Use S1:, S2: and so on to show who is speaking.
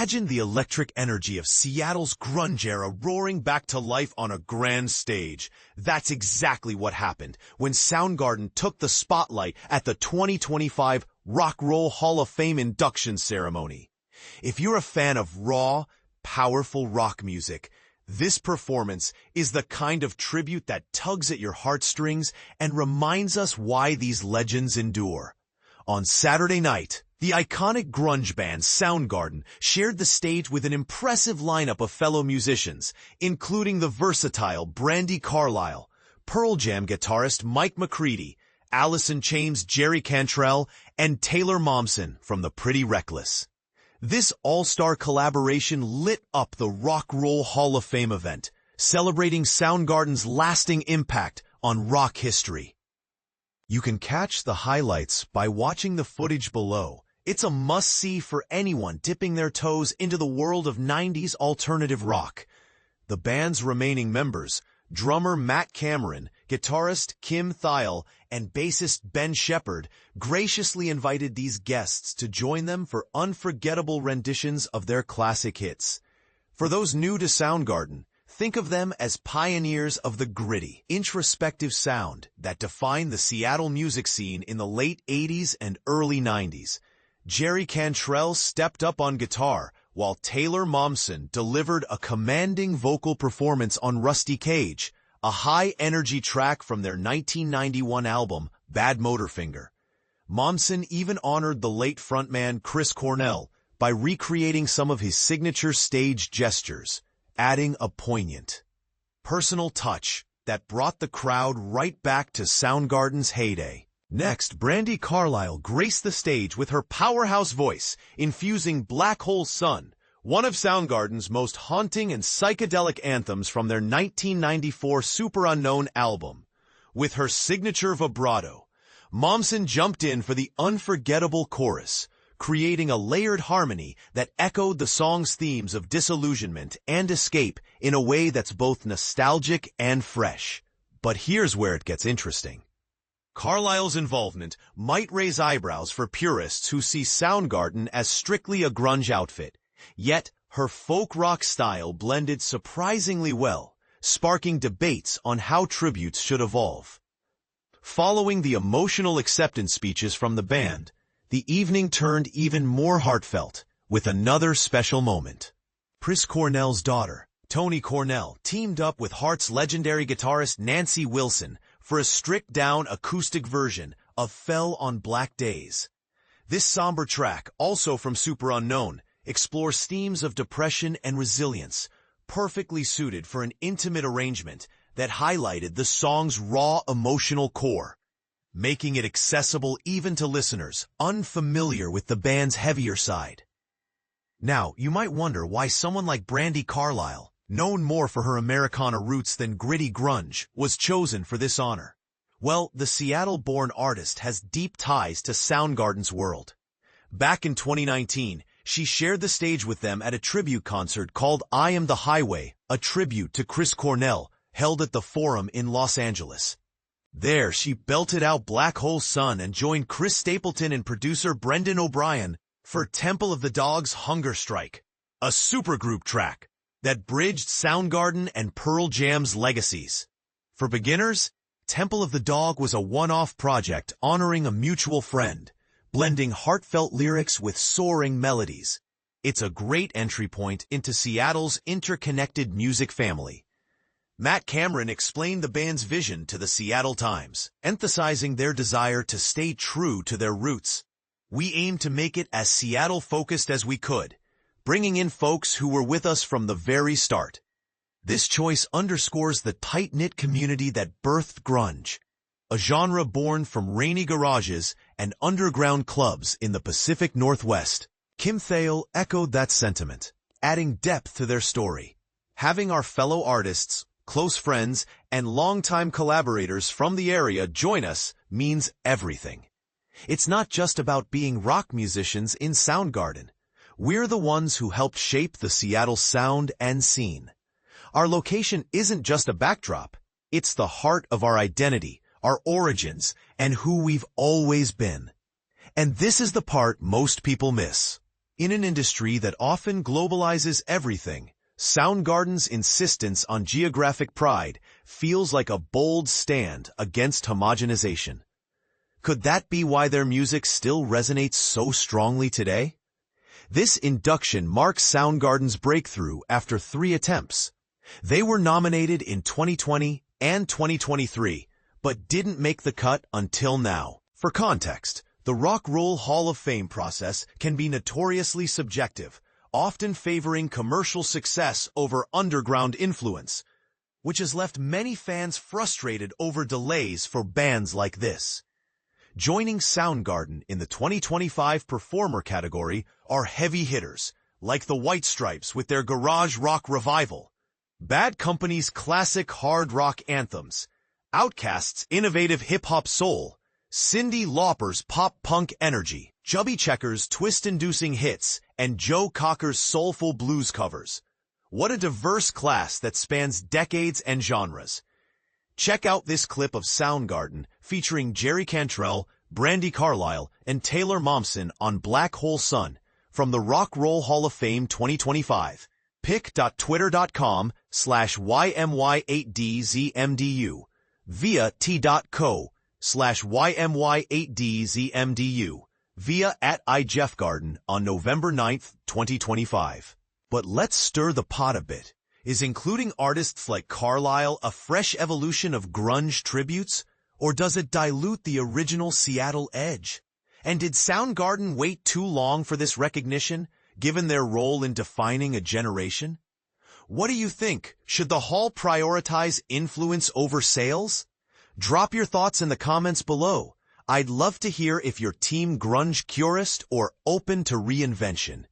S1: Imagine the electric energy of Seattle's grunge era roaring back to life on a grand stage. That's exactly what happened when Soundgarden took the spotlight at the 2025 Rock Roll Hall of Fame induction ceremony. If you're a fan of raw, powerful rock music, this performance is the kind of tribute that tugs at your heartstrings and reminds us why these legends endure. On Saturday night, the iconic grunge band Soundgarden shared the stage with an impressive lineup of fellow musicians, including the versatile Brandi Carlile, Pearl Jam guitarist Mike McCready, Alice in Chains' Jerry Cantrell, and Taylor Momsen from the Pretty Reckless. This all-star collaboration lit up the Rock Roll Hall of Fame event, celebrating Soundgarden's lasting impact on rock history. You can catch the highlights by watching the footage below. It's a must-see for anyone dipping their toes into the world of 90s alternative rock. The band's remaining members, drummer Matt Cameron, guitarist Kim Thayil, and bassist Ben Shepherd, graciously invited these guests to join them for unforgettable renditions of their classic hits. For those new to Soundgarden, think of them as pioneers of the gritty, introspective sound that defined the Seattle music scene in the late 80s and early 90s. Jerry Cantrell stepped up on guitar, while Taylor Momsen delivered a commanding vocal performance on Rusty Cage, a high-energy track from their 1991 album, Bad Motorfinger. Momsen even honored the late frontman Chris Cornell by recreating some of his signature stage gestures, adding a poignant, personal touch that brought the crowd right back to Soundgarden's heyday. Next, Brandi Carlile graced the stage with her powerhouse voice, infusing Black Hole Sun, one of Soundgarden's most haunting and psychedelic anthems from their 1994 Super Unknown album. With her signature vibrato, Momsen jumped in for the unforgettable chorus, creating a layered harmony that echoed the song's themes of disillusionment and escape in a way that's both nostalgic and fresh. But here's where it gets interesting. Carlile's involvement might raise eyebrows for purists who see Soundgarden as strictly a grunge outfit, yet her folk rock style blended surprisingly well, sparking debates on how tributes should evolve. Following the emotional acceptance speeches from the band, the evening turned even more heartfelt with another special moment. Chris Cornell's daughter, Toni Cornell, teamed up with Heart's legendary guitarist Nancy Wilson for a stripped-down acoustic version of Fell on Black Days. This somber track, also from Super Unknown, explores themes of depression and resilience, perfectly suited for an intimate arrangement that highlighted the song's raw emotional core, making it accessible even to listeners unfamiliar with the band's heavier side. Now, you might wonder why someone like Brandi Carlile, known more for her Americana roots than gritty grunge, was chosen for this honor. Well, the Seattle-born artist has deep ties to Soundgarden's world. Back in 2019, she shared the stage with them at a tribute concert called I Am the Highway, a tribute to Chris Cornell, held at the Forum in Los Angeles. There, she belted out Black Hole Sun and joined Chris Stapleton and producer Brendan O'Brien for Temple of the Dog's Hunger Strike, a supergroup track that bridged Soundgarden and Pearl Jam's legacies. For beginners, Temple of the Dog was a one-off project honoring a mutual friend, blending heartfelt lyrics with soaring melodies. It's a great entry point into Seattle's interconnected music family. Matt Cameron explained the band's vision to the Seattle Times, emphasizing their desire to stay true to their roots. We aim to make it as Seattle-focused as we could, bringing in folks who were with us from the very start. This choice underscores the tight-knit community that birthed grunge, a genre born from rainy garages and underground clubs in the Pacific Northwest. Kim Thayil echoed that sentiment, adding depth to their story. Having our fellow artists, close friends, and longtime collaborators from the area join us means everything. It's not just about being rock musicians in Soundgarden. We're the ones who helped shape the Seattle sound and scene. Our location isn't just a backdrop. It's the heart of our identity, our origins, and who we've always been. And this is the part most people miss. In an industry that often globalizes everything, Soundgarden's insistence on geographic pride feels like a bold stand against homogenization. Could that be why their music still resonates so strongly today? This induction marks Soundgarden's breakthrough after 3 attempts. They were nominated in 2020 and 2023, but didn't make the cut until now. For context, the Rock Roll Hall of Fame process can be notoriously subjective, often favoring commercial success over underground influence, which has left many fans frustrated over delays for bands like this. Joining Soundgarden in the 2025 Performer category are heavy hitters, like the White Stripes with their garage rock revival, Bad Company's classic hard rock anthems, Outkast's innovative hip-hop soul, Cyndi Lauper's pop-punk energy, Chubby Checker's twist-inducing hits, and Joe Cocker's soulful blues covers. What a diverse class that spans decades and genres. Check out this clip of Soundgarden featuring Jerry Cantrell, Brandi Carlile, and Taylor Momsen on Black Hole Sun from the Rock Roll Hall of Fame 2025. pic.twitter.com/YMY8DZMDU via t.co/YMY8DZMDU via @iJeffGarden on November 9th, 2025. But let's stir the pot a bit. Is including artists like Carlile a fresh evolution of grunge tributes, or does it dilute the original Seattle edge? And did Soundgarden wait too long for this recognition, given their role in defining a generation? What do you think? Should the Hall prioritize influence over sales? Drop your thoughts in the comments below. I'd love to hear if you're team grunge purist or open to reinvention.